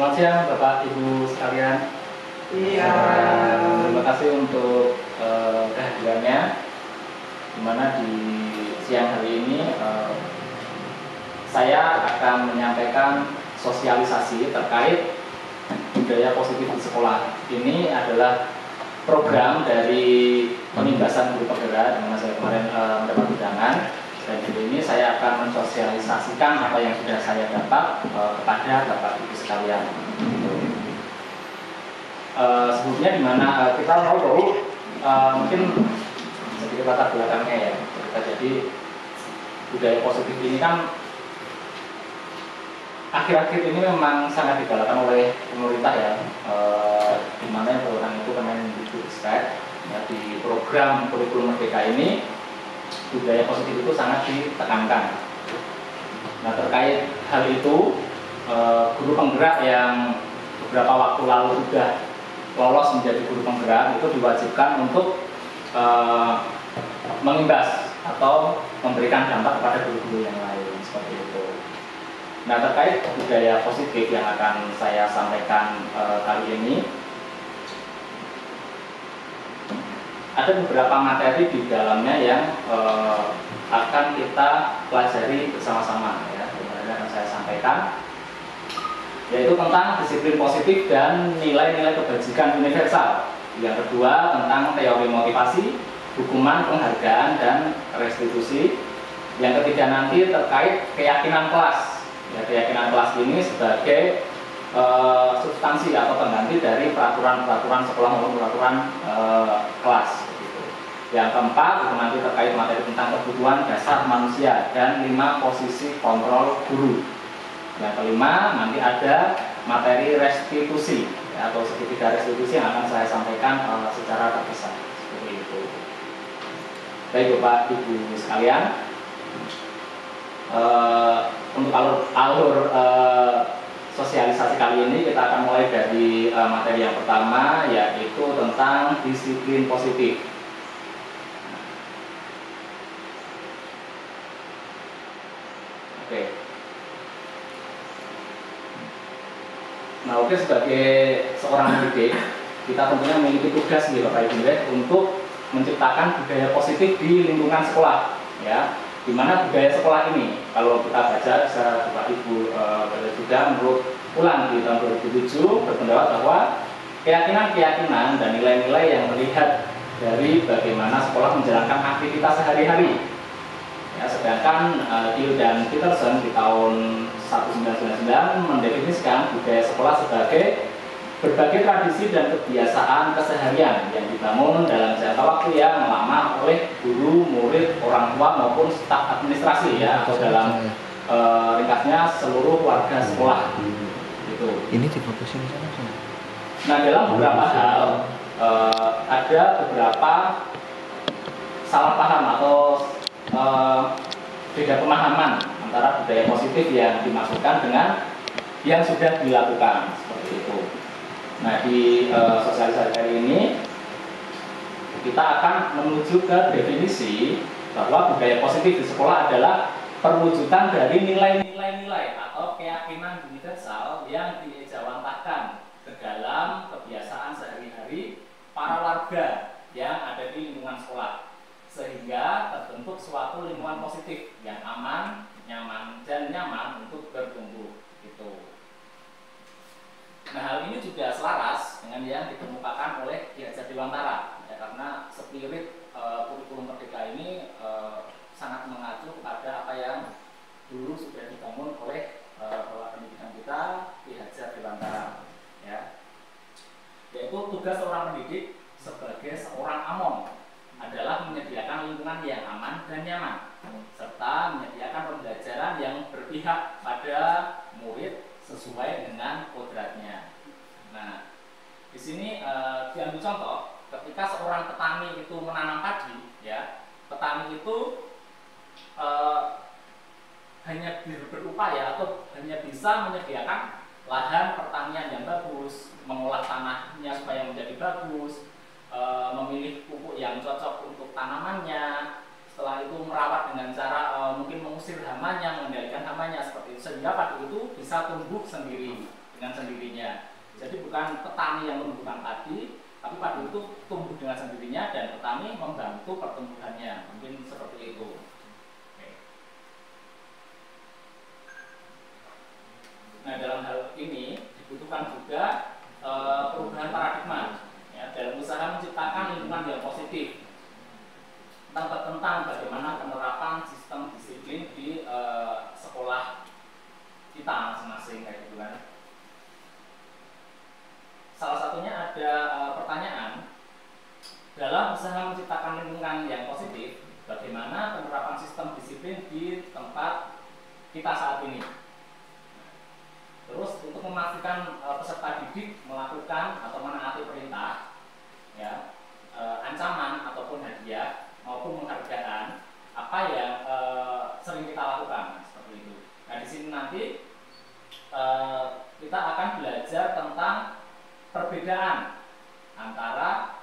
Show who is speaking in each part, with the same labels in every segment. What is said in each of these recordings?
Speaker 1: Selamat siang Bapak Ibu sekalian.
Speaker 2: Iya.
Speaker 1: Terima kasih untuk kehadirannya. Dimana di siang hari ini saya akan menyampaikan sosialisasi terkait budaya positif di sekolah. Ini adalah program dari penindasan guru penggerak, di mana saya kemarin mendapat undangan. Dan di ini saya akan mensosialisasikan apa yang sudah saya dapat kepada Bapak Ibu sekalian. Sebelumnya di mana kita tahu bahwa mungkin sedikit latar belakangnya ya. Jadi budaya positif ini kan akhir-akhir ini memang sangat digalakan oleh pemerintah ya, di mana yang berwenang itu Kemendikbudristek ya, di program kurikulum Merdeka ini budaya positif itu sangat ditekankan. Nah, terkait hal itu, guru penggerak yang beberapa waktu lalu sudah lolos menjadi guru penggerak itu diwajibkan untuk mengimbas atau memberikan dampak kepada guru-guru yang lain seperti itu. Nah, terkait budaya positif yang akan saya sampaikan kali ini, ada beberapa materi di dalamnya yang akan kita pelajari bersama-sama ya, yang akan saya sampaikan, yaitu tentang disiplin positif dan nilai-nilai kebajikan universal. Yang kedua tentang teori motivasi, hukuman, penghargaan, dan restitusi. Yang ketiga nanti terkait keyakinan kelas. Ya, keyakinan kelas ini sebagai substansi atau pengganti dari peraturan-peraturan sekolah maupun peraturan kelas. Yang keempat itu nanti terkait materi tentang kebutuhan dasar manusia dan 5 posisi kontrol guru. Yang kelima nanti ada materi restitusi ya, atau segitiga restitusi yang akan saya sampaikan secara terpisah seperti itu. Baik Bapak Ibu sekalian, untuk alur sosialisasi kali ini kita akan mulai dari materi yang pertama, yaitu tentang disiplin positif. Oke. Nah, sebagai seorang pendidik, kita tentunya memiliki tugas nih Bapak Ibu untuk menciptakan budaya positif di lingkungan sekolah, ya. Di mana budaya sekolah ini, kalau kita baca bisa Bapak Ibu baca juga menurut Ulang di tahun 2007 berpendapat bahwa keyakinan-keyakinan dan nilai-nilai yang melihat dari bagaimana sekolah menjalankan aktivitas sehari-hari. Ya, sedangkan Thiel dan Peterson di tahun 1999 mendefinisikan budaya sekolah sebagai berbagai tradisi dan kebiasaan keseharian yang dibangun dalam jangka waktu yang lama oleh guru, murid, orang tua maupun staf administrasi ya, atau dalam ringkasnya seluruh warga sekolah. Gitu.
Speaker 3: Ini difokusin sana.
Speaker 1: Nah, dalam beberapa hal ada beberapa salah paham atau beda pemahaman antara budaya positif yang dimaksudkan dengan yang sudah dilakukan seperti itu. Nah, di sosialisasi kali ini kita akan menuju ke definisi bahwa budaya positif di sekolah adalah perwujudan dari nilai-nilai atau keyakinan universal yang diejawantahkan ke dalam kebiasaan sehari-hari para warga yang ada di lingkungan sekolah, sehingga terbentuk suatu lingkungan positif yang aman, nyaman untuk bertumbuh gitu. Nah, hal ini juga selaras dengan yang dikemukakan oleh Ki Hajar Dewantara ya, karena spirit kurikulum Merdeka ini sangat mengacu kepada apa yang dulu sudah dibangun oleh Bapak Pendidikan kita, Ki Hajar Dewantara ya. Yaitu tugas seorang pendidik sebagai seorang among adalah menyediakan lingkungan yang aman dan nyaman, serta menyediakan pembelajaran yang berpihak pada murid sesuai dengan kodratnya. Nah, di sini diambil contoh ketika seorang petani itu menanam padi, ya, petani itu hanya berupaya atau hanya bisa menyediakan lahan pertanian yang bagus, mengolah tanahnya supaya menjadi bagus, memilih pupuk yang cocok untuk tanamannya, setelah itu merawat dengan cara mungkin mengusir hamanya, mengendalikan hamanya seperti itu, sehingga padi itu bisa tumbuh sendiri dengan sendirinya. Jadi bukan petani yang menumbuhkan padi, tapi padi itu tumbuh dengan sendirinya dan petani membantu pertumbuhannya. Mungkin seperti itu. Oke. Nah, dalam hal ini dibutuhkan juga perubahan paradigma ya, dalam usaha menciptakan lingkungan yang positif tentang bagaimana penerapan sistem disiplin di sekolah kita masing-masing kayak gitu kan. Salah satunya ada pertanyaan, dalam usaha menciptakan lingkungan yang positif, bagaimana penerapan sistem disiplin di tempat kita saat ini. Terus untuk memastikan peserta didik melakukan atau menaati perintah, ya, ancaman ataupun hadiah maupun penghargaan apa yang sering kita lakukan, seperti itu. Nah, di sini nanti kita akan belajar tentang perbedaan antara,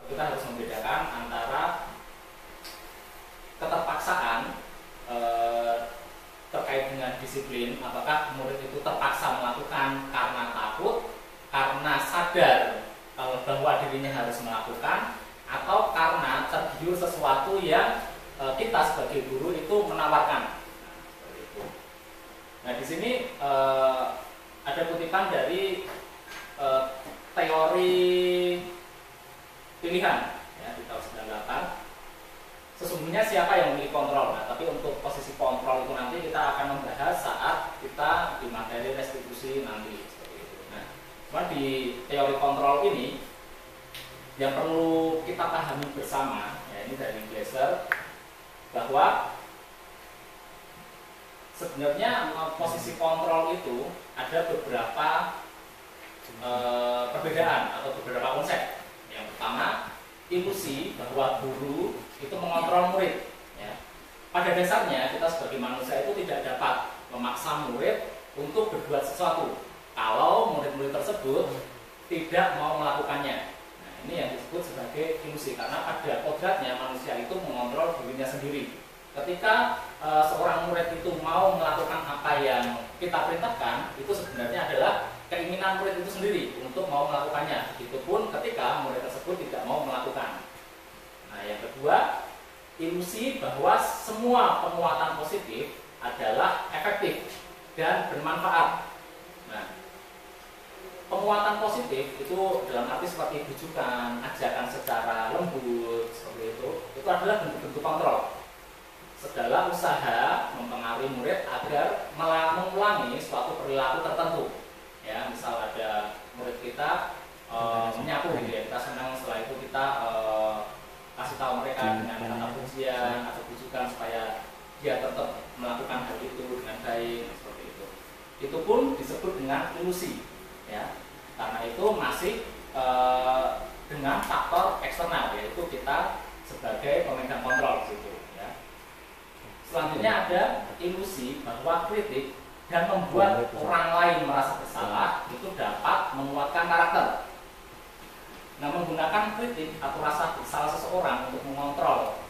Speaker 1: kita harus membedakan antara keterpaksaan terkait dengan disiplin, apakah murid itu terpaksa melakukan karena takut, karena sadar bahwa dirinya harus melakukan, atau karena tergiur sesuatu yang kita sebagai guru itu menawarkan. Nah, di sini ada kutipan dari teori pilihan ya, di tahun 98. Sesungguhnya siapa yang memiliki kontrol? Nah, tapi untuk posisi kontrol itu nanti kita akan membahas saat kita di materi restitusi nanti, seperti itu. Nah, cuma di teori kontrol ini yang perlu kita pahami bersama, ya, ini dari Glaser, bahwa sebenarnya posisi kontrol itu ada beberapa perbedaan atau beberapa konsep. Yang pertama, ilusi bahwa guru itu mengontrol murid. Ya. Pada dasarnya kita sebagai manusia itu tidak dapat memaksa murid untuk berbuat sesuatu kalau murid-murid tersebut tidak mau melakukannya. Nah, ini yang disebut sebagai ilusi, karena pada kodratnya manusia itu mengontrol dirinya sendiri. Ketika seorang murid itu mau melakukan apa yang kita perintahkan, itu sebenarnya adalah keinginan murid itu sendiri untuk mau melakukannya. Begitupun ketika murid tersebut tidak mau melakukan. Nah, yang kedua, ilusi bahwa semua penguatan positif adalah efektif dan bermanfaat. Nah, penguatan positif itu dalam arti seperti bujukan, ajakan secara lembut, seperti itu adalah bentuk-bentuk kontrol. Segala usaha mempengaruhi murid agar mengulangi suatu perilaku tertentu. Ya, misal ada murid kita menyapu gitu ya, kita senang, setelah itu kita kasih tahu mereka dengan kata pujian atau bujukan supaya dia tetap melakukan hal itu dengan baik, seperti itu. Itu pun disebut dengan ilusi, ya, karena itu masih dengan faktor eksternal, yaitu kita sebagai pemegang kontrol di situ. Ya. Selanjutnya ada ilusi bahwa kritik dan membuat orang lain merasa bersalah itu dapat menguatkan karakter. Nah, menggunakan kritik atau rasa bersalah seseorang untuk mengontrol,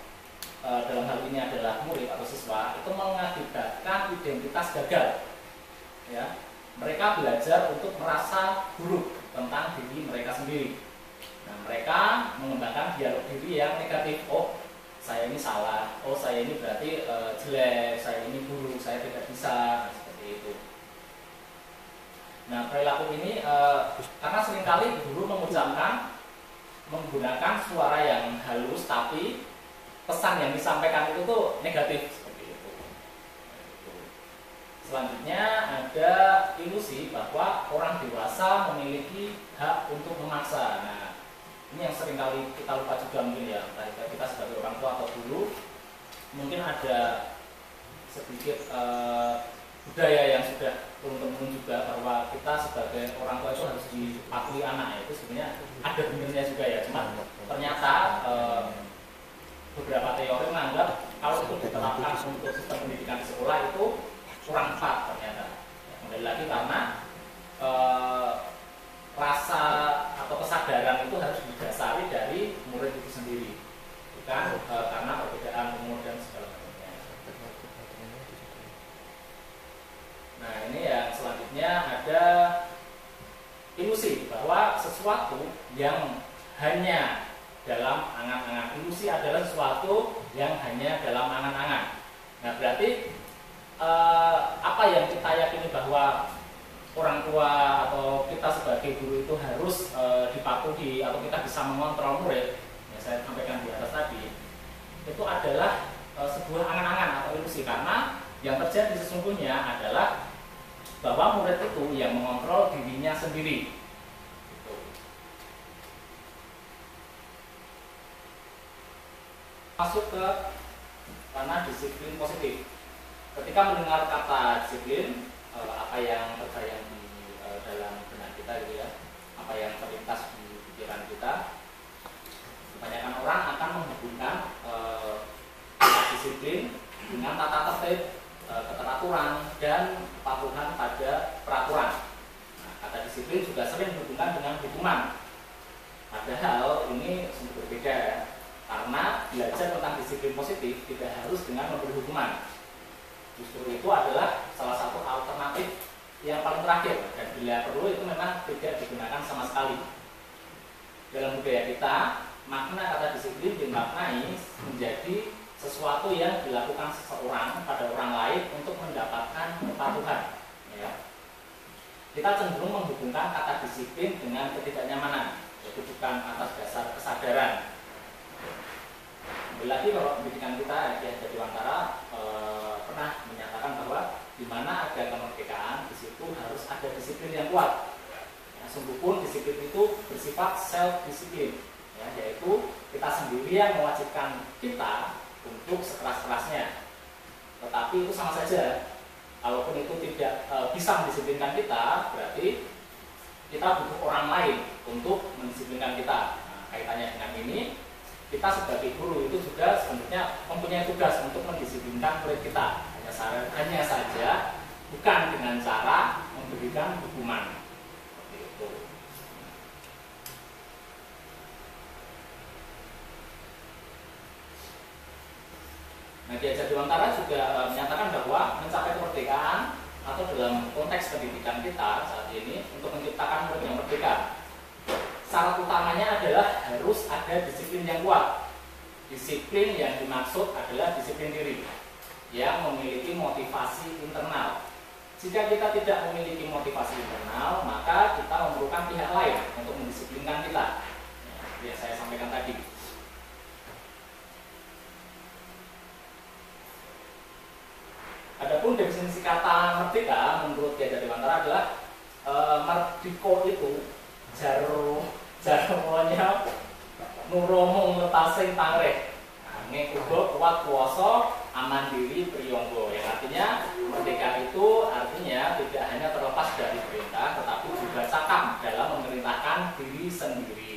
Speaker 1: dalam hal ini adalah murid atau siswa, itu mengakibatkan identitas gagal. Ya, mereka belajar untuk merasa buruk tentang diri mereka sendiri. Nah, mereka mengembangkan dialog diri yang negatif. Oh, saya ini salah. Oh, saya ini berarti jelek. Saya ini buruk. Saya tidak bisa. Itu. Nah, perilaku ini karena seringkali guru mengucapkan menggunakan suara yang halus, tapi pesan yang disampaikan itu tuh negatif, seperti itu. Selanjutnya ada ilusi bahwa orang dewasa memiliki hak untuk memaksa. Nah, ini yang seringkali kita lupa juga mungkin ya, kita sebagai orang tua atau guru mungkin ada sedikit budaya yang sudah turun-temurun juga bahwa kita sebagai orang tua itu harus dipatuhi anak, ya. Itu sebenarnya ada benarnya juga ya, cuma ternyata beberapa teori menganggap kalau itu diterapkan untuk sistem pendidikan di sekolah itu kurang tepat ternyata. Kembali lagi karena rasa atau kesadaran itu harus didasari dari murid itu sendiri, bukan karena perbedaan umur dan segala macamnya. Nah, ini yang selanjutnya ada ilusi, bahwa sesuatu yang hanya dalam angan-angan. Ilusi adalah sesuatu yang hanya dalam angan-angan. Nah, berarti apa yang kita yakini bahwa orang tua atau kita sebagai guru itu harus dipatuhi atau kita bisa mengontrol murid, yang saya sampaikan di atas tadi, itu adalah sebuah angan-angan atau ilusi, karena yang terjadi sesungguhnya adalah bahwa murid itu yang mengontrol dirinya sendiri. Masuk ke ranah disiplin positif. Ketika mendengar kata disiplin, apa yang terbayang di dalam benak kita gitu ya, apa yang terlintas di pikiran kita, kebanyakan orang akan menghubungkan kata disiplin dengan tata tertib, keteraturan, dan kepatuhan pada peraturan. Nah, kata disiplin juga sering dihubungkan dengan hukuman, padahal ini sungguh berbeda ya. Karena belajar tentang disiplin positif tidak harus dengan memberi hukuman. Justru itu adalah salah satu alternatif yang paling terakhir, dan bila perlu itu memang tidak digunakan sama sekali. Dalam budaya kita, makna kata disiplin dimaknai menjadi sesuatu yang dilakukan seseorang pada orang lain untuk mendapatkan kepatuhan. Ya. Kita cenderung menghubungkan kata disiplin dengan ketidaknyamanan, yaitu bukan atas dasar kesadaran. Lagi kalau pendidikan kita ya Jatiwantara pernah menyatakan bahwa di mana ada kemerdekaan, di situ harus ada disiplin yang kuat. Ya, sungguh pun disiplin itu bersifat self disiplin, ya, yaitu kita sendiri yang mewajibkan kita untuk sekeras-kerasnya. Tetapi itu sama saja, kalaupun itu tidak bisa mendisiplinkan kita, berarti kita butuh orang lain untuk mendisiplinkan kita. Nah, kaitannya dengan ini, kita sebagai guru itu juga sebenarnya mempunyai tugas untuk mendisiplinkan murid kita. Hanya saja bukan dengan cara memberikan hukuman. Seperti itu. Nah, Kiai Jatiwantara juga menyatakan bahwa mencapai kemerdekaan atau dalam konteks pendidikan kita saat ini untuk menciptakan murid yang merdeka, syarat utamanya adalah harus ada disiplin yang kuat. Disiplin yang dimaksud adalah disiplin diri yang memiliki motivasi internal. Jika kita tidak memiliki motivasi internal, maka kita memerlukan pihak lain untuk mendisiplinkan kita. Ya, yang saya sampaikan tadi. Adapun definisi kata merdeka menurut Kiai Jatiwantara adalah merdiko itu jarwonya nuromong letasing tangreh ngekubo kuat kuoso aman diri priyonggo, yang artinya merdeka itu artinya tidak hanya terlepas dari perintah tetapi juga cakap dalam memerintahkan diri sendiri.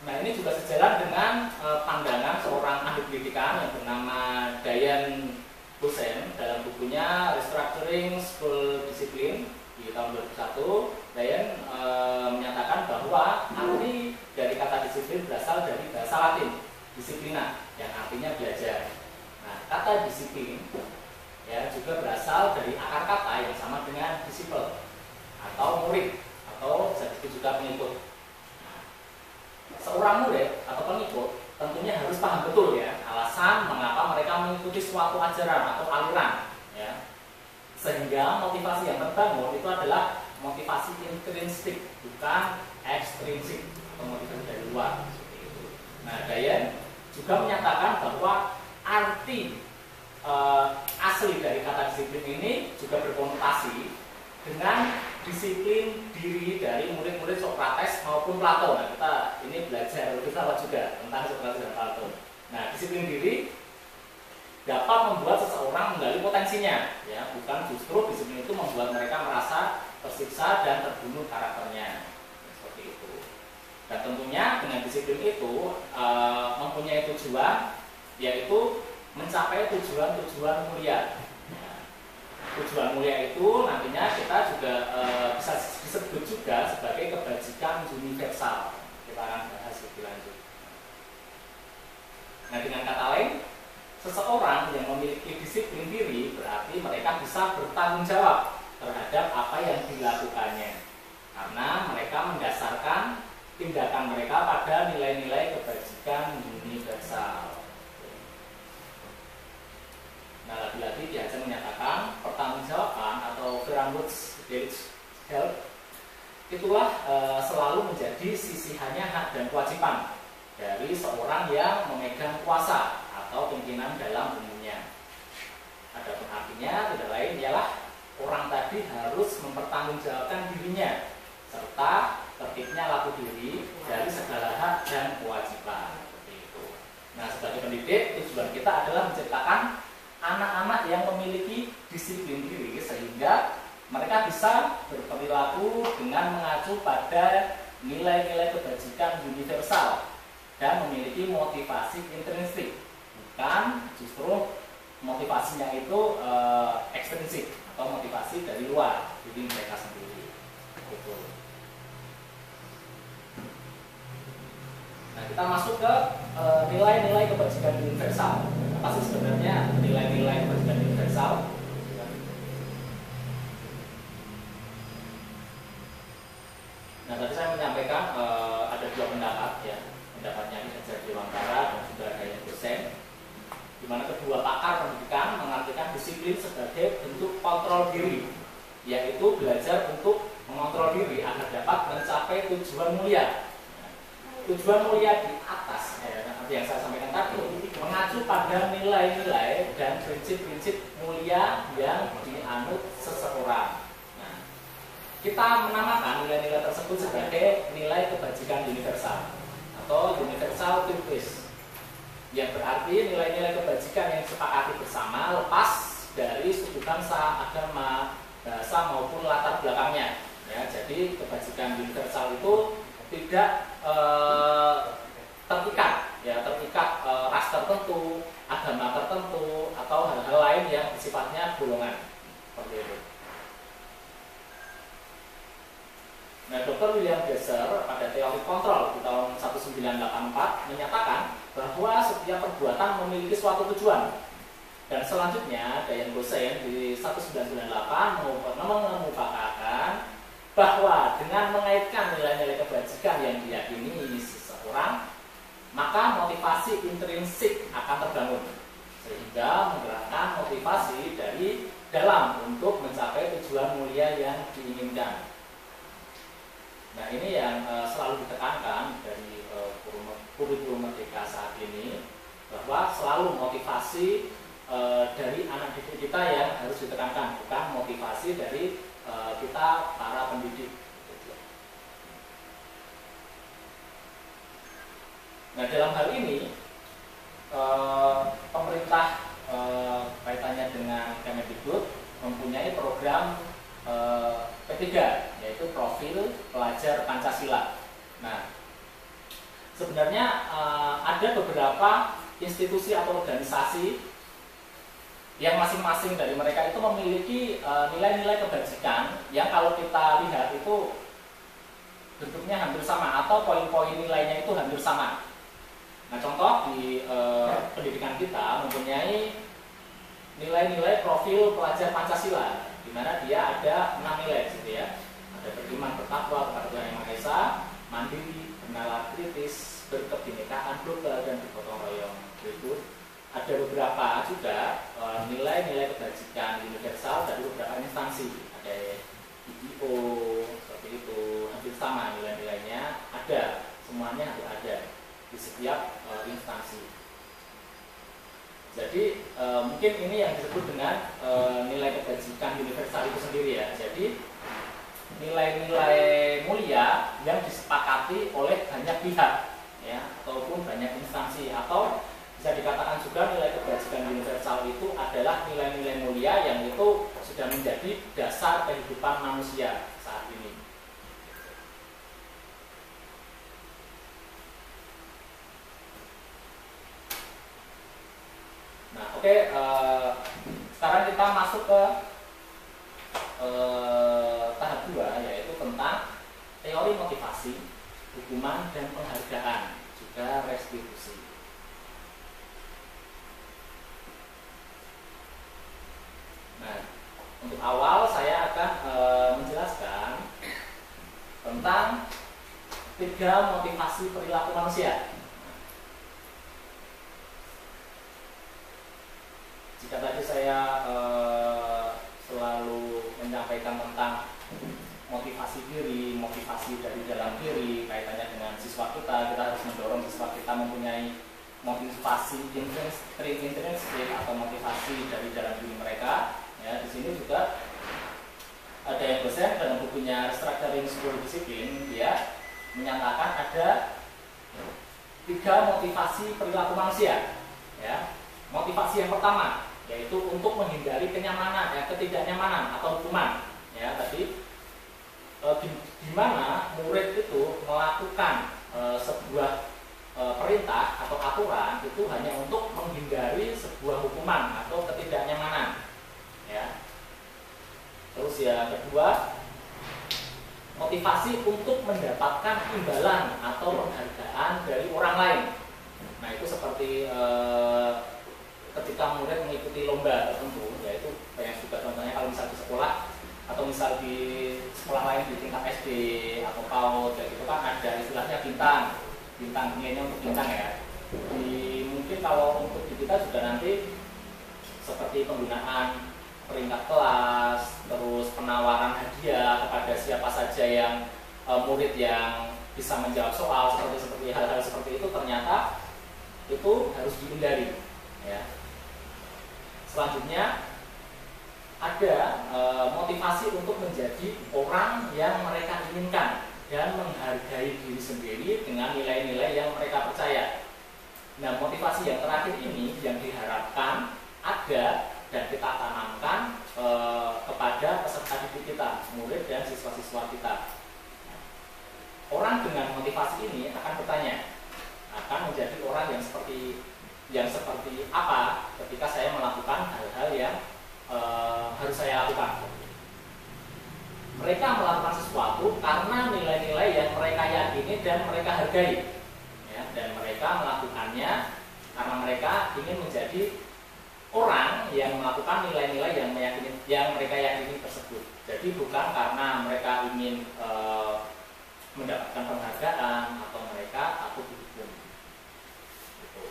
Speaker 1: Nah, ini juga sejalan dengan pandangan seorang ahli pendidikan yang bernama Dayan Hussein dalam bukunya Restructuring School Discipline di tahun 2001. Dayan menyatakan bahwa arti dari kata disiplin berasal dari bahasa Latin disiplina, yang artinya belajar. Nah, kata disiplin ya juga berasal dari akar kata yang sama dengan disciple atau murid atau bisa disebut juga pengikut. Seorang murid atau pengikut tentunya harus paham betul ya alasan mengapa mereka mengikuti suatu ajaran atau aliran, ya, sehingga motivasi yang terbangun itu adalah motivasi intrinsik bukan ekstrinsik atau motivasi dari luar. Nah, Dayan juga menyatakan bahwa arti asli dari kata disiplin ini juga berkonotasi dengan disiplin diri dari murid-murid Sokrates maupun Plato. Nah, kita ini belajar lebih dalam juga tentang Sokrates dan Plato. Nah, disiplin diri dapat membuat seseorang menggali potensinya, ya, bukan justru disiplin itu membuat mereka merasa tersiksa dan terbunuh karakternya. Seperti itu. Dan tentunya dengan disiplin itu mempunyai tujuan, yaitu mencapai tujuan-tujuan mulia. Tujuan mulia itu nantinya kita juga bisa disebut juga sebagai kebajikan kebajikan universal. Kita akan bahas lebih lanjut. Nah, dengan kata lain, seseorang yang memiliki disiplin diri berarti mereka bisa bertanggung jawab terhadap apa yang dilakukannya, karena mereka mendasarkan tindakan mereka pada nilai-nilai kebajikan universal. Nah, lagi-lagi Piaget menyatakan pertanggungjawaban atau Verantwortlichkeit itulah selalu menjadi sisihannya hak dan kewajiban dari seorang yang memegang kuasa atau pimpinan dalam umumnya. Adapun artinya tidak lain ialah orang tadi harus mempertanggungjawabkan dirinya serta tertibnya laku diri dari segala hak dan kewajiban. Seperti itu. Nah, sebagai pendidik tujuan kita adalah menciptakan anak-anak yang memiliki disiplin diri sehingga mereka bisa berperilaku dengan mengacu pada nilai-nilai kebajikan universal dan memiliki motivasi intrinsik, bukan justru motivasinya itu ekstrinsik atau motivasi dari luar diri mereka sendiri. Gitu. Nah, kita masuk ke nilai-nilai kebajikan universal. Apa sih sebenarnya nilai-nilai kebajikan universal? Nah, tadi saya menyampaikan ada dua pendapat ya, pendapatnya Ijazah Dewantara dan juga Dayan Hussein, di mana kedua pakar pendidikan mengartikan disiplin sebagai bentuk kontrol diri, yaitu belajar untuk mengontrol diri agar dapat mencapai tujuan mulia. Tujuan mulia di atas, yang saya sampaikan tadi, mengacu pada nilai-nilai dan prinsip-prinsip mulia yang dianut seseorang. Nah, kita menamakan nilai-nilai tersebut sebagai nilai kebajikan universal atau universal virtues, yang berarti nilai-nilai kebajikan yang disepakati bersama lepas dari suku bangsa, agama, bahasa maupun latar belakangnya. Ya, jadi kebajikan universal itu tidak terikat ras tertentu, agama tertentu, atau hal-hal lain yang sifatnya golongan. Seperti itu. Nah, Dr. William Glasser pada teori kontrol di tahun 1984 menyatakan bahwa setiap perbuatan memiliki suatu tujuan. Dan selanjutnya Dayan Hussein di 1998 mengemukakan bahwa dengan mengaitkan nilai-nilai kebajikan yang diyakini seseorang, maka motivasi intrinsik akan terbangun sehingga menggerakkan motivasi dari dalam untuk mencapai tujuan mulia yang diinginkan. Nah, ini yang selalu ditekankan dari kurikulum Merdeka saat ini, bahwa selalu motivasi dari anak didik kita yang harus ditekankan, bukan motivasi dari kita para pendidik. Nah, dalam hal ini pemerintah kaitannya dengan Kemendikbud mempunyai program P3, yaitu profil pelajar Pancasila. Nah, sebenarnya ada beberapa institusi atau organisasi yang masing-masing dari mereka itu memiliki nilai-nilai kebajikan yang kalau kita lihat itu bentuknya hampir sama atau poin-poin nilainya itu hampir sama. Nah, contoh di pendidikan kita mempunyai nilai-nilai profil pelajar Pancasila, di mana dia ada 6 nilai gitu ya. Ada beriman, bertakwa kepada Tuhan Yang Maha Esa, mandiri, bernalar kritis, berkebinekaan global, dan bergotong royong. Berikut ada beberapa juga nilai-nilai kebajikan universal dari beberapa instansi. Ada IDO, seperti itu, hampir sama nilai-nilainya, ada, semuanya ada di setiap instansi. Jadi mungkin ini yang disebut dengan nilai kebajikan universal itu sendiri ya. Jadi nilai-nilai mulia yang disepakati oleh banyak pihak ya, ataupun banyak instansi, atau bisa dikatakan juga nilai kebajikan universal itu adalah nilai-nilai mulia yang itu sudah menjadi dasar kehidupan manusia saat ini. Nah, oke, sekarang kita masuk ke tahap 2, yaitu tentang teori motivasi. hukuman dan penghargaan, juga restitusi. Nah, untuk awal saya akan menjelaskan tentang 3 motivasi perilaku manusia. Jika tadi saya selalu menyampaikan tentang motivasi diri, motivasi dari dalam diri, kaitannya dengan siswa kita harus mendorong siswa kita mempunyai motivasi intrinsik atau motivasi dari dalam diri mereka. Ya, di sini juga ada yang dosen dalam bukunya Restructuring School Discipline, dia menyatakan ada 3 motivasi perilaku manusia. Ya, motivasi yang pertama yaitu untuk menghindari kenyamanan, ketidaknyamanan atau hukuman. Ya, tadi di mana murid itu melakukan sebuah perintah atau aturan itu hanya untuk menghindari sebuah hukuman atau ketidaknyamanan. Ya. Terus yang kedua, motivasi untuk mendapatkan imbalan atau penghargaan dari orang lain. Nah, itu seperti ketika murid mengikuti lomba tertentu, yaitu banyak juga contohnya kalau misal di sekolah atau misal di sekolah lain di tingkat SD atau PAUD, ya, itu kan ada istilahnya bintang ini untuk bintang ya. Mungkin kalau untuk di kita juga nanti seperti penggunaan peringkat kelas, terus penawaran hadiah kepada siapa saja yang murid yang bisa menjawab soal seperti hal-hal seperti itu, ternyata itu harus dihindari. Ya. Selanjutnya ada motivasi untuk menjadi orang yang mereka inginkan dan menghargai diri sendiri dengan nilai-nilai yang mereka percaya. Nah, motivasi yang terakhir ini yang diharapkan ada dan kita tanamkan kepada peserta didik kita, murid dan siswa-siswa kita. Orang dengan motivasi ini akan bertanya, akan menjadi orang yang seperti apa ketika saya melakukan hal-hal yang harus saya lakukan. Mereka melakukan sesuatu karena nilai-nilai yang mereka yakini dan mereka hargai, ya, dan mereka melakukannya karena mereka ingin menjadi orang yang melakukan nilai-nilai yang mereka yakini tersebut. Jadi bukan karena mereka ingin mendapatkan penghargaan atau mereka takut dihukum. Gitu.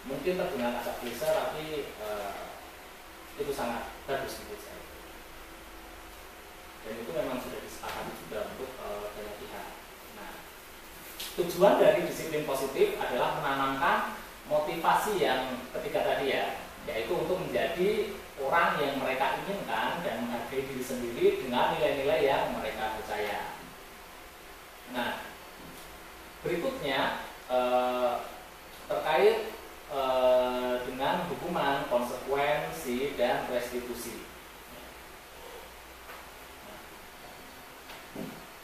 Speaker 1: Mungkin terdengar agak klise, tapi itu sangat bagus menurut saya. Dan itu memang sudah disepakati juga untuk banyak pihak. Nah, tujuan dari disiplin positif adalah menanamkan motivasi yang ketiga tadi ya, yaitu untuk menjadi orang yang mereka inginkan dan menghargai diri sendiri dengan nilai-nilai yang mereka percaya. Nah, berikutnya terkait dengan hukuman, konsekuensi, dan restitusi.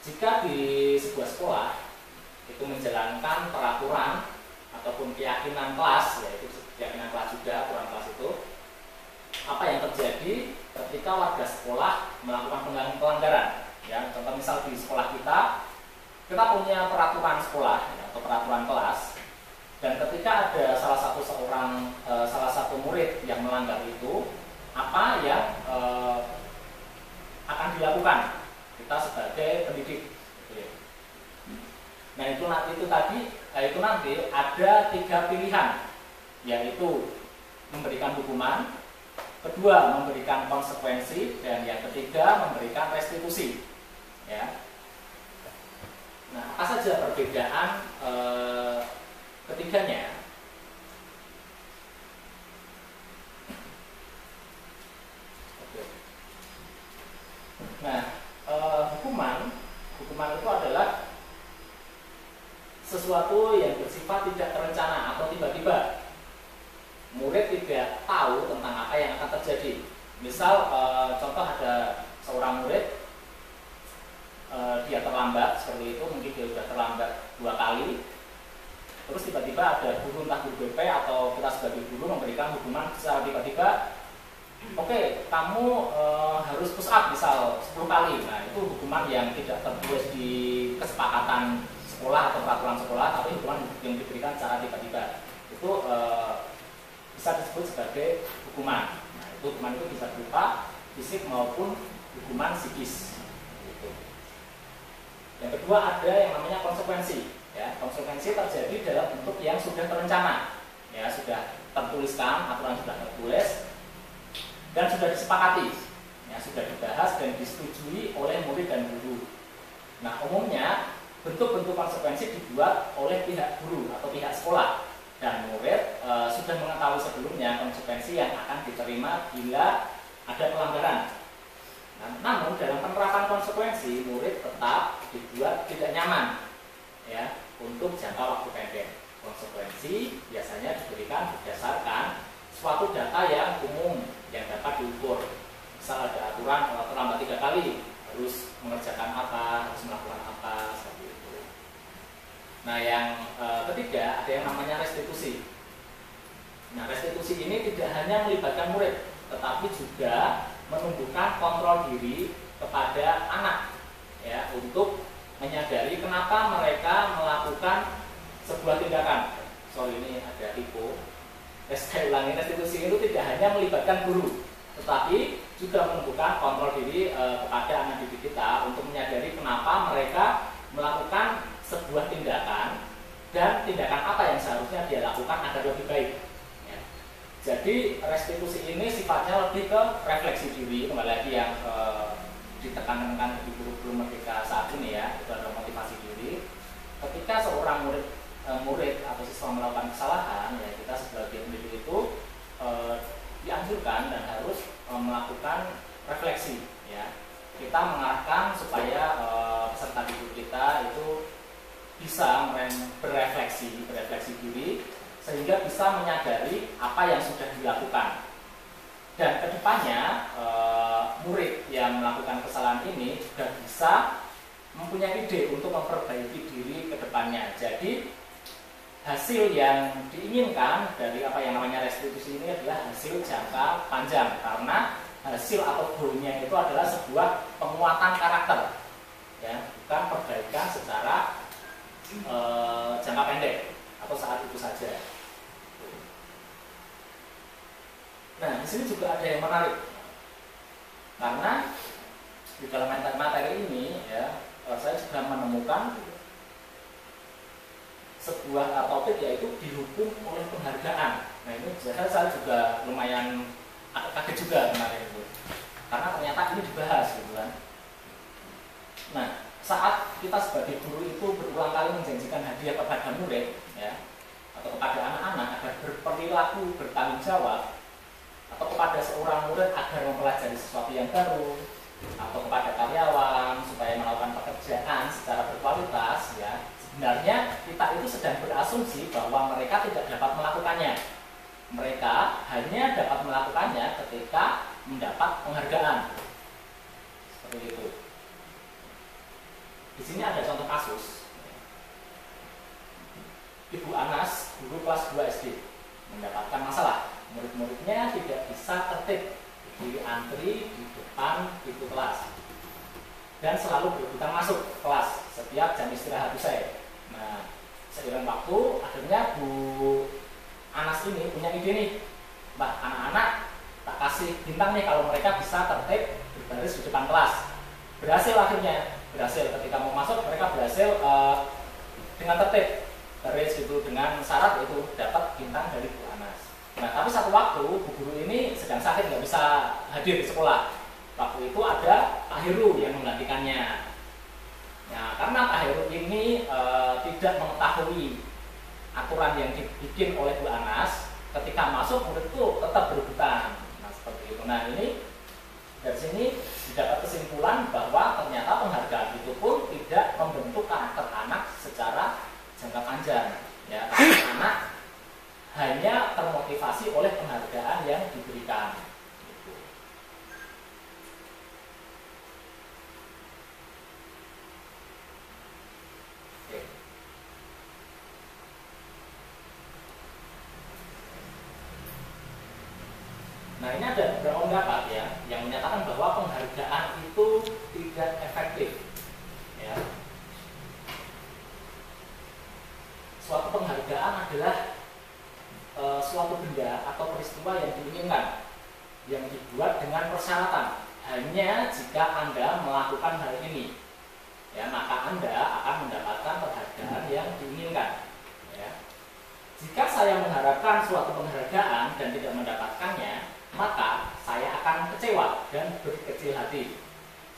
Speaker 1: Jika di sebuah sekolah itu menjalankan peraturan ataupun keyakinan kelas, yaitu keyakinan kelas juga, aturan kelas itu, apa yang terjadi ketika warga sekolah melakukan pelanggaran? Ya, contoh misal di sekolah kita punya peraturan sekolah ya, atau peraturan kelas, dan ketika ada salah satu murid yang melanggar itu, apa yang akan dilakukan kita sebagai pendidik? Nah, itu nanti ada 3 pilihan, yaitu memberikan hukuman, kedua memberikan konsekuensi, dan yang ketiga memberikan restitusi. Ya. Nah, apa saja perbedaan ketiganya? Oke. Nah, hukuman itu adalah sesuatu yang bersifat tidak terencana atau tiba-tiba. Murid tidak tahu tentang apa yang akan terjadi. Misal contoh ada seorang murid, dia terlambat seperti itu, mungkin dia sudah terlambat 2 kali, terus tiba-tiba ada guru, entah guru BP atau kita sebagai guru memberikan hukuman secara tiba-tiba. Oke, kamu harus push up misal 10 kali. Nah, itu hukuman yang tidak tertulis di kesepakatan sekolah atau peraturan sekolah, tapi hukuman yang diberikan secara tiba-tiba itu bisa disebut sebagai hukuman. Nah, itu hukuman itu bisa berupa fisik maupun hukuman psikis. Gitu. Yang kedua ada yang namanya konsekuensi. Ya, konsekuensi terjadi dalam bentuk yang sudah terencana, ya sudah tertuliskan, aturan sudah tertulis dan sudah disepakati, ya sudah dibahas dan disetujui oleh murid dan guru. Nah, umumnya bentuk-bentuk konsekuensi dibuat oleh pihak guru atau pihak sekolah dan murid sudah mengetahui sebelumnya konsekuensi yang akan diterima bila ada pelanggaran. Nah, namun dalam penerapan konsekuensi murid tetap dibuat tidak nyaman, ya, untuk jangka waktu pendek. Konsekuensi biasanya diberikan berdasarkan suatu data yang umum yang dapat diukur. Misal ada aturan terlambat 3 kali harus mengerjakan apa, harus melakukan apa, seperti itu. Nah, yang ketiga ada yang namanya restitusi. Nah, restitusi ini tidak hanya melibatkan murid, tetapi juga menumbuhkan kontrol diri kepada anak, ya, untuk menyadari kenapa mereka melakukan sebuah tindakan. Sorry, ini ada typo. Saya ulangi, restitusi itu tidak hanya melibatkan guru, tetapi juga menumbuhkan kontrol diri kepada anak didik kita untuk menyadari kenapa mereka melakukan sebuah tindakan dan tindakan apa yang seharusnya dia lakukan agar lebih baik. Ya. Jadi restitusi ini sifatnya lebih ke refleksi diri, kembali lagi yang ditekankan di guru-guru Merdeka saat ini, ya, itu adalah motivasi diri. Ketika seorang murid atau siswa melakukan kesalahan, ya, kita sebagai pendidik itu dianjurkan dan harus melakukan refleksi, ya. Kita mengarahkan supaya peserta didik kita itu bisa berefleksi diri sehingga bisa menyadari apa yang sudah dilakukan. Dan kedepannya murid yang melakukan kesalahan ini juga bisa mempunyai ide untuk memperbaiki diri kedepannya. Jadi hasil yang diinginkan dari apa yang namanya restitusi ini adalah hasil jangka panjang, karena hasil atau goalnya itu adalah sebuah penguatan karakter, ya, bukan perbaikan secara jangka pendek atau saat itu saja. Nah, di sini juga ada yang menarik, karena di dalam materi ini, ya, saya juga menemukan sebuah topik, yaitu dihukum oleh penghargaan. Nah, ini saya juga lumayan kaget juga kemarin itu, karena ternyata ini dibahas, gitu kan. Nah, saat kita sebagai guru itu berulang kali menjanjikan hadiah kepada murid, ya, atau kepada anak-anak agar berperilaku bertanggung jawab, atau kepada seorang murid agar mempelajari sesuatu yang baru, atau kepada karyawan supaya melakukan pekerjaan secara berkualitas, ya, sebenarnya kita itu sedang berasumsi bahwa mereka tidak dapat melakukannya. Mereka hanya dapat melakukannya ketika mendapat penghargaan. Seperti itu. Di sini ada contoh kasus. Ibu Anas, guru kelas 2 SD, mendapatkan masalah. Murid-muridnya tidak bisa tertib berdiri antri di depan pintu kelas dan selalu berebutan masuk kelas setiap jam istirahat usai. Nah, seiring waktu akhirnya Bu Anas ini punya ide nih, Mbak, anak-anak tak kasih bintang nih kalau mereka bisa tertib berbaris di depan kelas. Berhasil akhirnya, ketika mau masuk mereka berhasil dengan tertib baris itu, dengan syarat itu dapat bintang dari Bu Anas. Nah, tapi satu waktu bu guru ini sedang sakit, nggak bisa hadir di sekolah. Waktu itu ada Pak Heru yang menggantikannya. Nah, karena Pak Heru ini tidak mengetahui aturan yang dibikin oleh Bu Anas, ketika masuk murid itu tetap berebutan. Nah, seperti itu. Nah, ini dari sini didapat kesimpulan bahwa ternyata penghargaan itu pun tidak membentuk karakter anak secara jangka panjang. Ya, anak hanya termotivasi oleh penghargaan yang diberikan. Oke. Nah, ini ada beberapa pendapat, ya, yang menyatakan bahwa penghargaan itu tidak efektif. Ya. penghargaan adalah suatu benda atau peristiwa yang diinginkan, yang dibuat dengan persyaratan hanya jika Anda melakukan hal ini, ya, maka Anda akan mendapatkan penghargaan yang diinginkan. Ya. Jika saya mengharapkan suatu penghargaan dan tidak mendapatkannya, maka saya akan kecewa dan berkecil hati,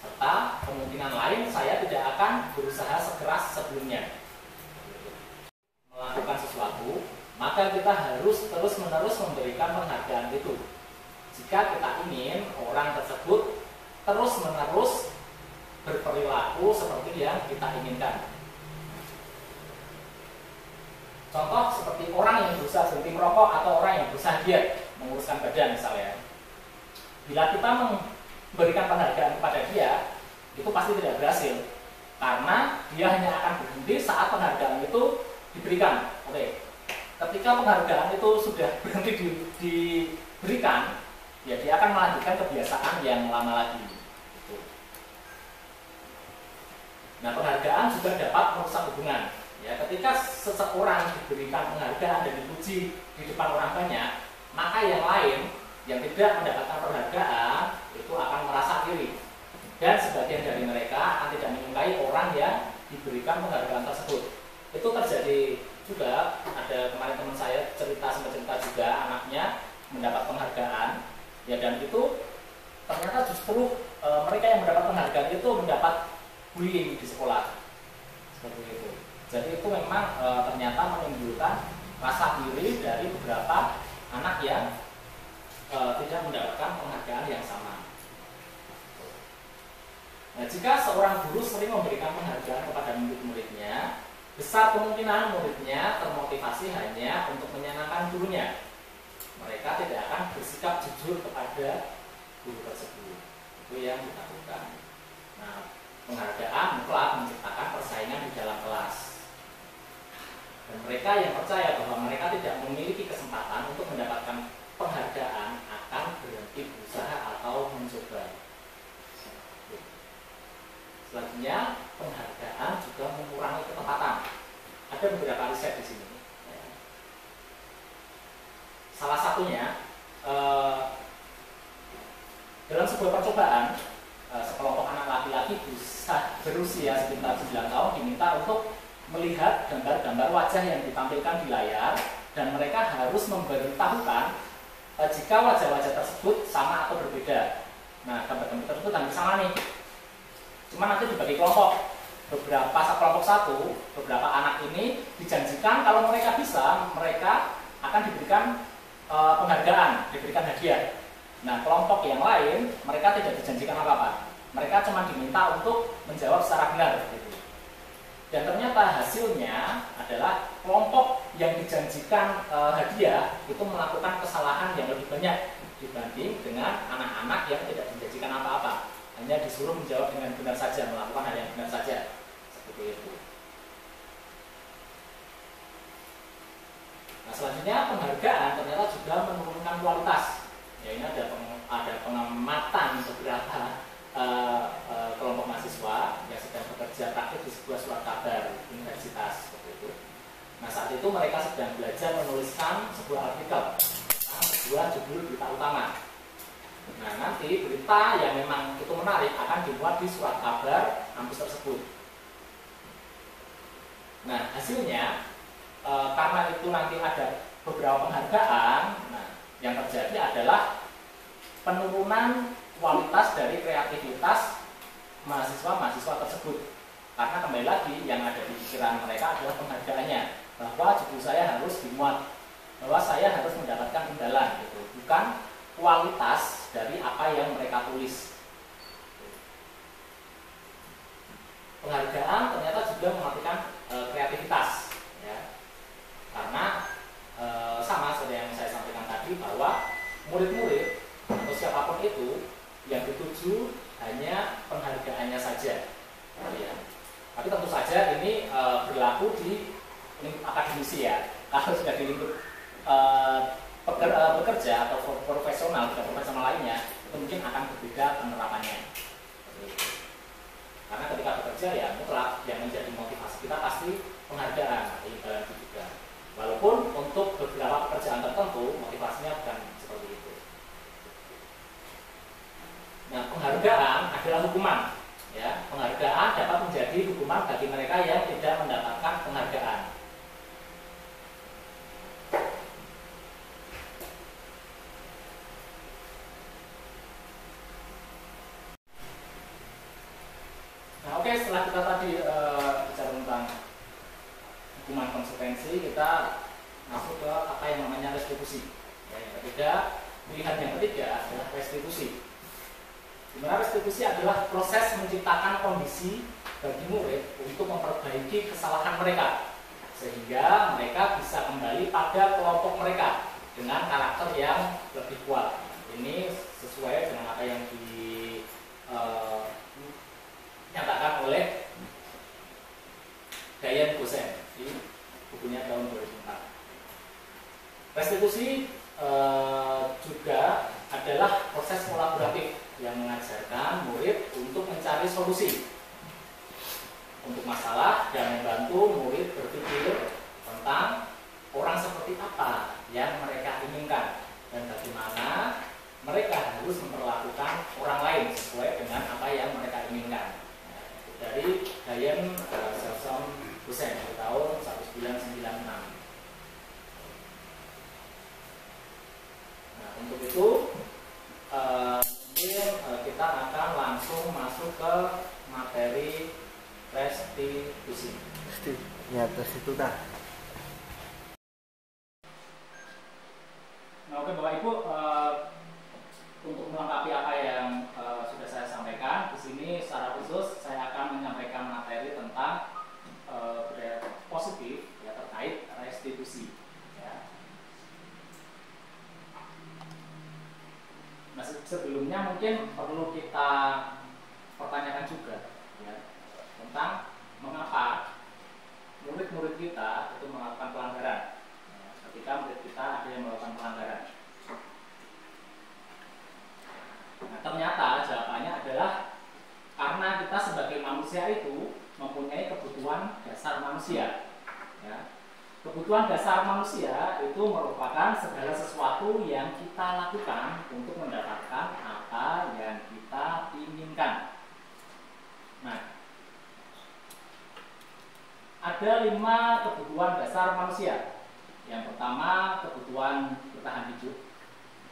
Speaker 1: serta kemungkinan lain saya tidak akan berusaha sekeras sebelumnya. Melakukan sesuatu, maka kita harus terus-menerus memberikan penghargaan itu. Jika kita ingin orang tersebut terus-menerus berperilaku seperti yang kita inginkan. Contoh seperti orang yang berusaha berhenti merokok atau orang yang berusaha diet, menguruskan badan misalnya. Bila kita memberikan penghargaan kepada dia, itu pasti tidak berhasil, karena dia hanya akan berhenti saat penghargaan itu diberikan. Oke. Ketika penghargaan itu sudah berhenti diberikan, ya dia akan melanjutkan kebiasaan yang lama lagi. Nah, penghargaan juga dapat merusak hubungan. Ya, ketika seseorang diberikan penghargaan dan dipuji di depan orang banyak, maka yang lain yang tidak mendapatkan penghargaan itu akan merasa iri. Dan sebagian dari mereka akan tidak menyukai orang yang diberikan penghargaan tersebut. Itu terjadi juga, ada kemarin teman saya sempat cerita juga anaknya mendapat penghargaan, ya, dan itu ternyata justru mereka yang mendapat penghargaan itu mendapat bullying di sekolah, seperti itu. Jadi itu memang ternyata menimbulkan rasa iri dari beberapa anak yang tidak mendapatkan penghargaan yang sama. Nah, jika seorang guru sering memberikan penghargaan kepada murid-muridnya, besar kemungkinan muridnya termotivasi hanya untuk menyenangkan gurunya. Mereka tidak akan bersikap jujur kepada guru tersebut. Itu yang ditakutkan. Nah, penghargaan mutlak menciptakan persaingan di dalam kelas. Dan mereka yang percaya bahwa mereka tidak memiliki kesempatan untuk mendapatkan penghargaan akan berhenti berusaha atau mencoba. Selanjutnya, penghargaan juga mengurangi ketepatan. Ada beberapa riset di sini. Salah satunya, dalam sebuah percobaan, sekelompok anak laki-laki berusia sekitar 9 tahun diminta untuk melihat gambar-gambar wajah yang ditampilkan di layar, dan mereka harus memberitahukan jika wajah-wajah tersebut sama atau berbeda. Nah, gambar-gambar tersebut hampir sama nih. Cuma nanti dibagi kelompok. Kelompok satu, beberapa anak ini dijanjikan kalau mereka bisa, mereka akan diberikan penghargaan, diberikan hadiah. Nah, kelompok yang lain, mereka tidak dijanjikan apa-apa. Mereka cuma diminta untuk menjawab secara benar. Gitu. Dan ternyata hasilnya adalah kelompok yang dijanjikan hadiah itu melakukan kesalahan yang lebih banyak dibanding dengan anak-anak yang tidak dijanjikan apa-apa. Hanya disuruh menjawab dengan benar saja, melakukan hal yang benar saja, seperti itu. Nah, selanjutnya penghargaan ternyata juga menurunkan kualitas. Ya, ini ada pengamatan beberapa kelompok mahasiswa yang sedang bekerja praktik di sebuah surat kabar universitas, seperti itu. Nah, saat itu mereka sedang belajar menuliskan sebuah artikel tentang sebuah judul berita utama. Nah, nanti berita yang memang itu menarik akan dimuat di surat kabar kampus tersebut. Nah, hasilnya karena itu nanti ada beberapa penghargaan, nah, yang terjadi adalah penurunan kualitas dari kreativitas mahasiswa-mahasiswa tersebut. Karena kembali lagi yang ada di pikiran mereka adalah penghargaannya, bahwa judul saya harus dimuat, bahwa saya harus mendapatkan imbalan, gitu, bukan kualitas dari apa yang mereka tulis. Penghargaan ternyata juga mematikan kreativitas, ya. Karena sama seperti yang saya sampaikan tadi, bahwa murid-murid atau siapapun itu yang dituju hanya penghargaannya saja, ya. Tapi tentu saja ini berlaku di lingkup akademisi, ya. Kalau sudah di lingkup bekerja atau profesional lainnya, itu mungkin akan berbeda penerapannya. Karena ketika bekerja, ya mutlak yang menjadi motivasi kita pasti penghargaan atau imbalan juga. hukuman konsekuensi, kita masuk ke apa yang namanya restitusi. Ya, yang ketiga, pilihan yang ketiga adalah restitusi. Dimana restitusi adalah proses menciptakan kondisi bagi murid untuk memperbaiki kesalahan mereka, sehingga mereka bisa kembali pada kelompok mereka dengan karakter yang lebih kuat. Ini sesuai dengan apa yang dinyatakan oleh Diane Gosen di bukunya tahun 2004. Restitusi juga adalah proses kolaboratif yang mengajarkan murid untuk mencari solusi untuk masalah dan membantu murid berpikir tentang orang seperti apa yang mereka inginkan dan bagaimana mereka harus memperlakukan orang lain sesuai dengan apa yang mereka inginkan. Nah, dari Diane Gosen di tahun 1996. Nah, untuk itu mungkin kita akan langsung masuk ke materi restitusi.
Speaker 2: Ya, restitusi.
Speaker 1: Nah, oke Bapak Ibu, untuk melengkapi apa yang sudah saya sampaikan, di sini secara khusus saya akan menyampaikan materi tentang budaya positif ya, terkait restitusi. Ya. Nah, sebelumnya mungkin perlu kita pertanyakan juga ya, tentang mengapa murid-murid kita itu melakukan pelanggaran. Ya, ketika murid kita ada yang melakukan pelanggaran. Nah, ternyata jawabannya adalah karena kita sebagai manusia itu mempunyai kebutuhan dasar manusia. Ya. Kebutuhan dasar manusia itu merupakan segala sesuatu yang kita lakukan untuk mendapatkan apa yang kita inginkan. Nah, ada 5 kebutuhan dasar manusia. Yang pertama, kebutuhan bertahan hidup,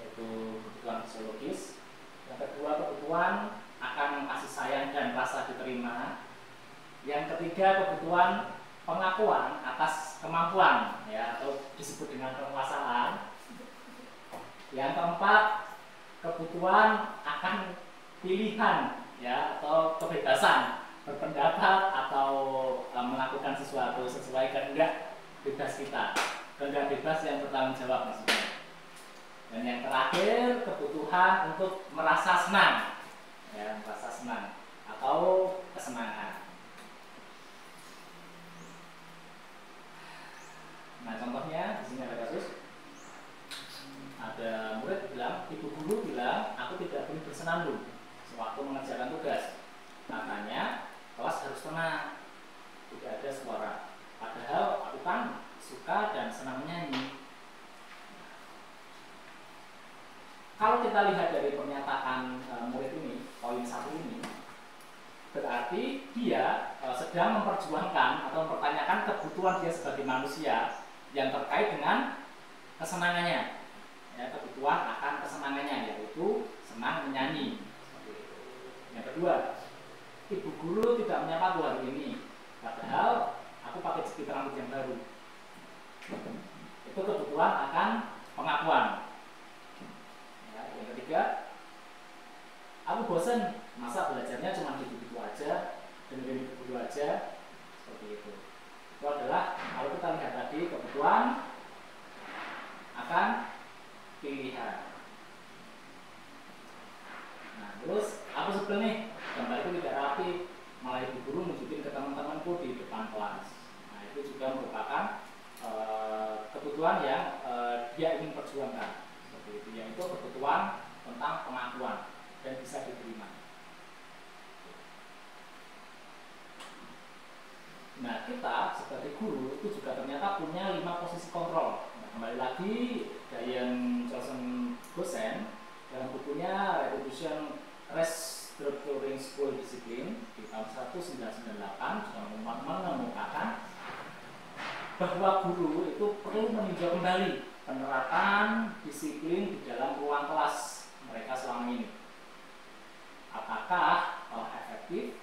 Speaker 1: yaitu kebutuhan fisiologis. Yang kedua, kebutuhan akan kasih sayang dan rasa diterima. Yang ketiga, kebutuhan pengakuan atas kemampuan, ya, atau disebut dengan kekuasaan. Yang keempat, kebutuhan akan pilihan, ya, atau kebebasan berpendapat atau melakukan sesuatu sesuai kehendak bebas kita, kehendak bebas yang bertanggung jawab maksudnya. Dan yang terakhir, kebutuhan untuk merasa senang, ya, merasa senang atau kesenangan. Nah, contohnya di sini ada kasus. Ada murid bilang, ibu guru bilang, aku tidak boleh bersenandung sewaktu mengerjakan tugas. Makanya kelas harus tenang, tidak ada suara. Padahal aku kan suka dan senang menyanyi. Kalau kita lihat dari pernyataan murid ini, poin 1 ini, berarti dia sedang memperjuangkan atau mempertanyakan kebutuhan dia sebagai manusia yang terkait dengan kesenangannya, ya, kebutuhan akan kesenangannya, yaitu senang menyanyi. Yang kedua, ibu guru tidak menyapaku hari ini, padahal aku pakai jepit rambut yang baru. Itu kebutuhan akan pengakuan. Ya, yang ketiga, aku bosan, masa belajarnya cuma gitu-gitu aja, gitu aja, seperti itu. Itu adalah kalau kita lihat tadi kebutuhan akan pilihan. Nah, terus aku sebel nih, gambar itu tidak rapi, malah ibu guru nunjukin ke teman-temanku di depan kelas. Nah, itu juga merupakan kebutuhan yang dia ingin perjuangkan, seperti itu, yaitu kebutuhan tentang pengakuan dan bisa diterima. Nah, kita sebagai guru itu juga ternyata punya 5 posisi kontrol. Nah, kembali lagi Diane Gosen dalam bukunya Restructuring School Discipline di tahun 1998 juga mengemukakan bahwa guru itu perlu meninjau kembali penerapan disiplin di dalam ruang kelas mereka selama ini. Apakah efektif?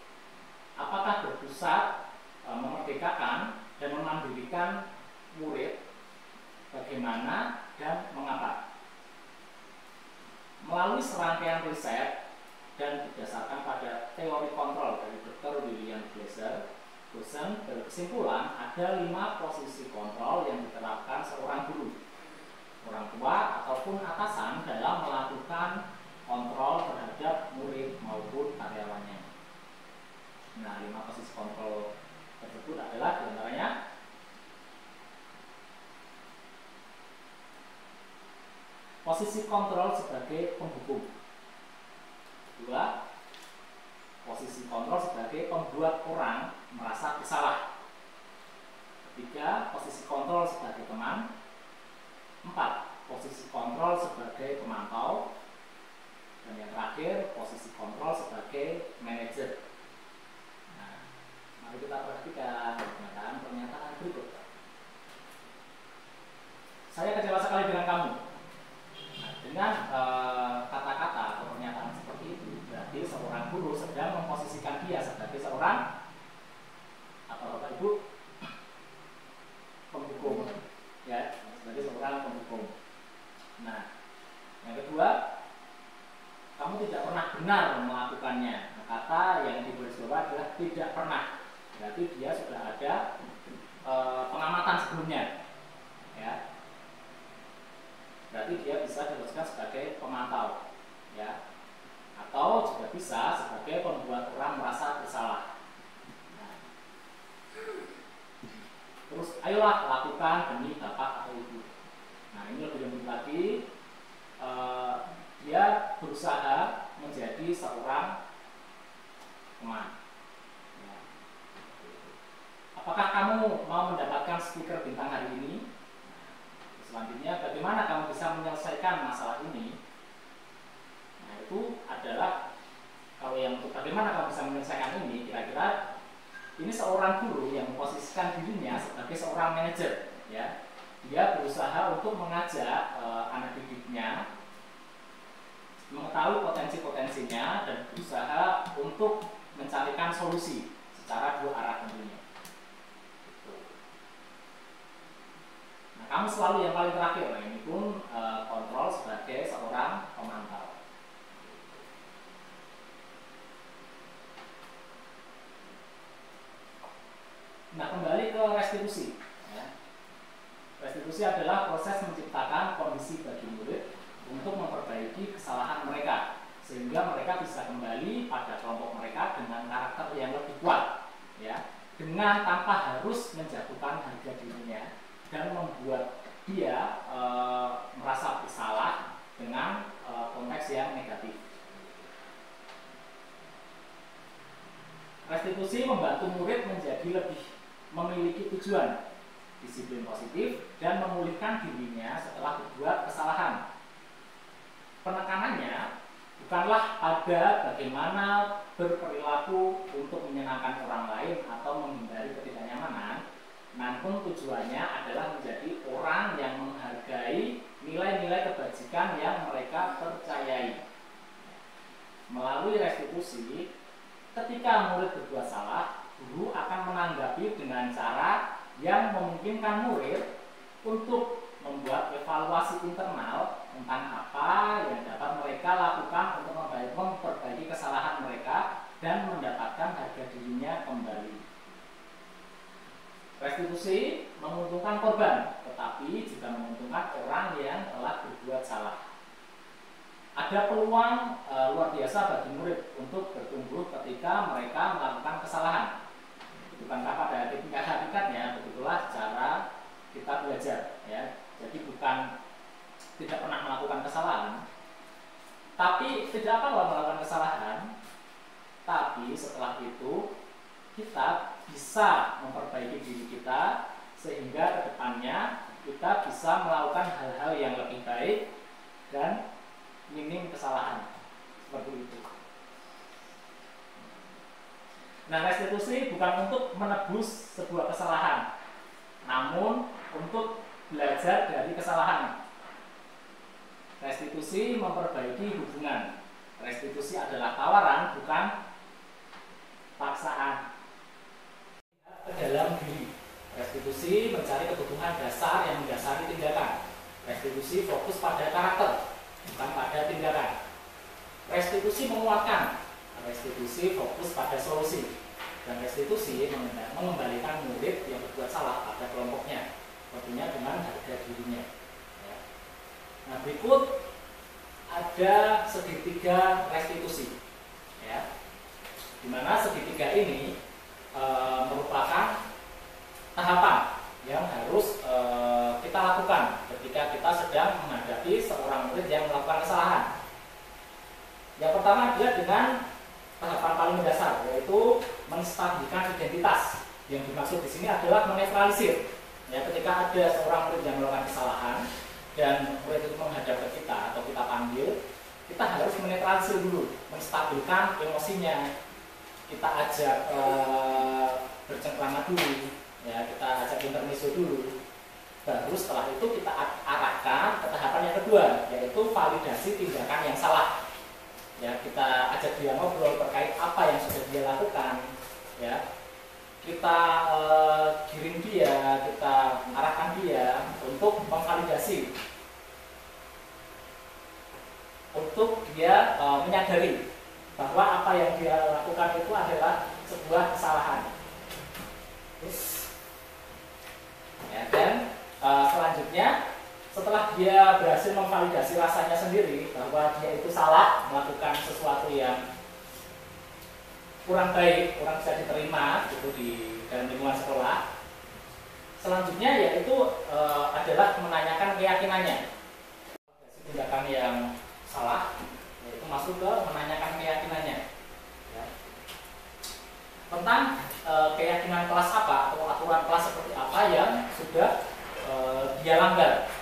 Speaker 1: Apakah berpusat memerdekakan dan memandirikan murid bagaimana dan mengapa. Melalui serangkaian riset dan berdasarkan pada teori kontrol dari Dr. William Glasser, dosen berkesimpulan ada 5 posisi kontrol yang diterapkan seorang guru, orang tua ataupun atasan dalam melakukan kontrol terhadap murid maupun karyawannya. Nah, 5 posisi kontrol tersebut adalah diantaranya posisi kontrol sebagai penghukum. 2. Posisi kontrol sebagai pembuat orang merasa bersalah. 3. Posisi kontrol sebagai teman. 4. Posisi kontrol sebagai pemantau. Dan yang terakhir, posisi kontrol sebagai manajer. Nah, mari kita perhatikan pernyataan berikut. Saya kecewa sekali dengan kamu. Nah, dengan kata-kata atau pernyataan seperti itu, berarti seorang guru sedang memposisikan dia sebagai seorang atau Bapak Ibu penghukum, ya, sebagai seorang penghukum. Nah, yang kedua, kamu tidak pernah benar melakukannya. Nah, kata yang diberi jawaban adalah tidak pernah. Berarti dia sudah ada pengamatan sebelumnya, ya. Berarti dia bisa dijelaskan sebagai pemantau, ya, atau juga bisa sebagai pembuat orang merasa bersalah. Nah, terus ayolah lakukan demi bapak atau ibu. Nah, ini lebih lanjut lagi, dia berusaha menjadi seorang teman. Ya. Apakah kamu mau mendapatkan stiker bintang hari ini? Selanjutnya, bagaimana kamu bisa menyelesaikan masalah ini? Nah, itu adalah, kalau yang untuk bagaimana kamu bisa menyelesaikan ini, kira-kira ini seorang guru yang memposisikan dirinya sebagai seorang manajer, ya. Dia berusaha untuk mengajak anak didiknya mengetahui potensi-potensinya dan berusaha untuk mencarikan solusi secara 2 arah tentunya. Nah, kamu selalu yang paling terakhir. Nah, ini pun kontrol sebagai seorang pemantau. Nah, kembali ke restitusi, ya. Restitusi adalah proses menciptakan kondisi bagi murid untuk memperbaiki kesalahan mereka, sehingga mereka bisa kembali pada kelompok mereka dengan karakter yang lebih kuat, ya, dengan tanpa harus menjatuhkan harga dirinya dan membuat dia merasa bersalah dengan konteks yang negatif. Restitusi membantu murid menjadi lebih memiliki tujuan, disiplin positif, dan memulihkan dirinya setelah berbuat kesalahan. Penekanannya bukanlah pada bagaimana berperilaku untuk menyenangkan orang lain atau menghindari ketidaknyamanan, namun tujuannya adalah menjadi orang yang menghargai nilai-nilai kebajikan yang mereka percayai. Melalui restitusi, ketika murid berbuat salah, guru akan menanggapi dengan cara yang memungkinkan murid untuk membuat evaluasi internal tentang apa yang dapat mereka lakukan untuk memperbaiki kesalahan mereka dan mendapatkan harga dirinya kembali. Restitusi menguntungkan korban, tetapi juga menguntungkan orang yang telah berbuat salah. Ada peluang luar biasa bagi murid untuk bertumbuh ketika mereka melakukan kesalahan. Bukankah pada hakikatnya begitulah cara kita belajar, ya. Jadi bukan tidak pernah melakukan kesalahan, tapi tidak apa melakukan kesalahan, tapi setelah itu kita bisa memperbaiki diri kita sehingga kedepannya kita bisa melakukan hal-hal yang lebih baik dan minim kesalahan, seperti itu. Nah, restitusi bukan untuk menebus sebuah kesalahan, namun untuk belajar dari kesalahan. Restitusi memperbaiki hubungan. Restitusi adalah tawaran, bukan paksaan. Ke dalam diri. Restitusi Restitusi mencari kebutuhan dasar yang mendasari tindakan. Restitusi fokus pada karakter, bukan pada tindakan. Restitusi menguatkan. Restitusi fokus pada solusi. Dan restitusi mengembalikan murid yang berbuat salah pada kelompoknya, tentunya dengan harga dirinya. Ya. Nah, berikut ada segitiga restitusi, ya, di mana segitiga ini merupakan tahapan yang harus kita lakukan ketika kita sedang menghadapi seorang murid yang melakukan kesalahan. Yang pertama adalah dengan tahapan paling mendasar, yaitu menstabilkan identitas. Yang dimaksud di sini adalah menetralisir. Ya, ketika ada seorang murid yang melakukan kesalahan dan murid itu menghadap ke kita atau kita panggil, kita harus menetralisir dulu, menstabilkan emosinya. Kita ajak bercengkrama dulu, ya, kita ajak intermezzo dulu. Baru setelah itu kita arahkan ke tahapan yang kedua, yaitu validasi tindakan yang salah. Ya, kita ajak dia ngobrol terkait apa yang sudah dia lakukan, ya. Kita giring dia, kita arahkan dia untuk memvalidasi, untuk dia menyadari bahwa apa yang dia lakukan itu adalah sebuah kesalahan. Terus, ya, dan selanjutnya, setelah dia berhasil memvalidasi rasanya sendiri bahwa dia itu salah melakukan sesuatu yang kurang baik, kurang bisa diterima gitu di dalam lingkungan sekolah, selanjutnya yaitu adalah menanyakan keyakinannya. Tindakan yang salah yaitu masuk ke menanyakan keyakinannya, ya, tentang keyakinan kelas apa atau aturan kelas seperti apa yang sudah dia langgar.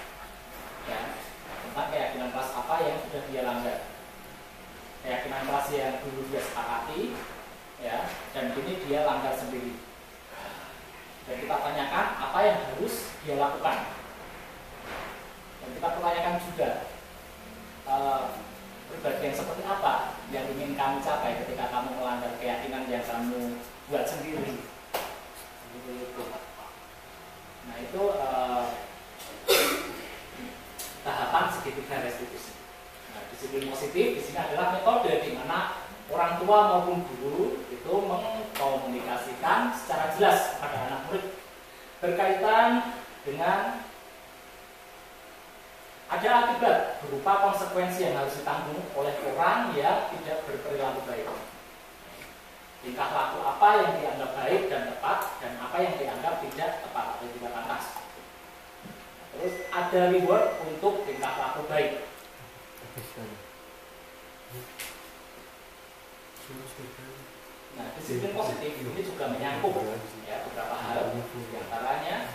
Speaker 1: Ya, tentang keyakinan kelas apa yang sudah dia langgar, keyakinan kelas yang dulu dia sepakati, ya, dan kini dia langgar sendiri. Dan kita tanyakan apa yang harus dia lakukan. Dan kita pertanyakan juga berbagian seperti apa yang ingin kamu capai ketika kamu melanggar keyakinan yang kamu buat sendiri. Nah, itu tahapan segitiga restitusi. Nah, disiplin positif di sini adalah metode di mana orang tua maupun guru itu mengkomunikasikan secara jelas pada anak murid berkaitan dengan ada akibat berupa konsekuensi yang harus ditanggung oleh orang yang tidak berperilaku baik. Tingkah laku apa yang dianggap baik dan tepat dan apa yang dianggap tidak tepat atau tidak pantas. Terus ada reward untuk tingkah laku baik. Nah, disiplin positif ini juga menyangkut, ya, beberapa hal, diantaranya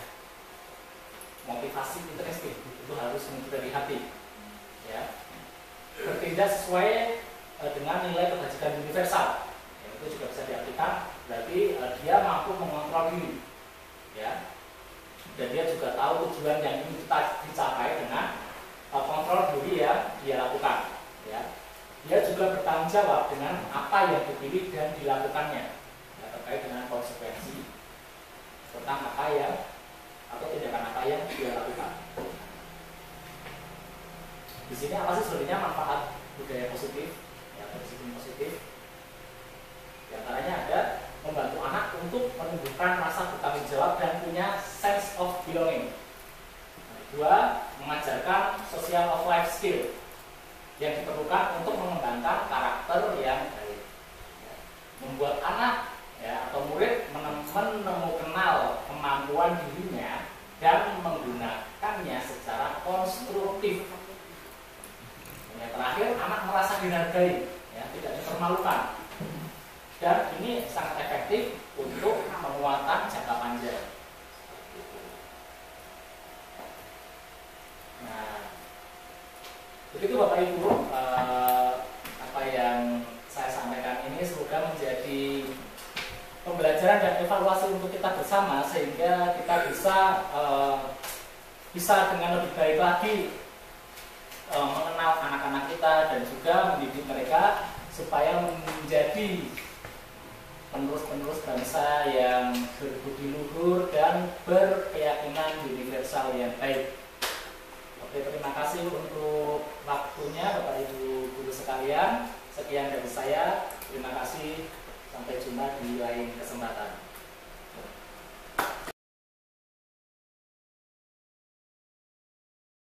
Speaker 1: motivasi intrinsik itu harus muncul dari hati, ya, bertindak sesuai dengan nilai kebajikan universal, ya, itu juga bisa diartikan berarti dia mampu mengontrol diri, ya, dan dia juga tahu tujuan yang ingin kita dicapai dengan kontrol diri yang dia lakukan, ya. Dia juga bertanggung jawab dengan apa yang dipilih dan dilakukannya, ya, terkait dengan konsekuensi tentang apa yang atau tindakan apa yang dia lakukan. Di sini apa sih sebenarnya manfaat budaya positif, ya, disiplin positif? Di antaranya ada membantu anak untuk menumbuhkan rasa bertanggung jawab dan punya sense of belonging. Dua, mengajarkan social of life skill yang diperlukan untuk mengembangkan karakter yang baik. Membuat anak, ya, atau murid menemukan kemampuan dirinya dan menggunakannya secara konstruktif. Yang terakhir, anak merasa dihargai, ya, tidak dipermalukan. Dan ini sangat efektif untuk penguatan jangka panjang. Nah, begitu Bapak Ibu, apa yang saya sampaikan ini semoga menjadi pembelajaran dan evaluasi untuk kita bersama sehingga kita bisa dengan lebih baik lagi mengenal anak-anak kita dan juga mendidik mereka supaya menjadi penerus-penerus bangsa yang berbudi luhur dan berkeyakinan universal yang baik. Oke, terima kasih untuk waktunya Bapak Ibu guru sekalian. Sekian dari saya. Terima kasih. Sampai jumpa di lain kesempatan.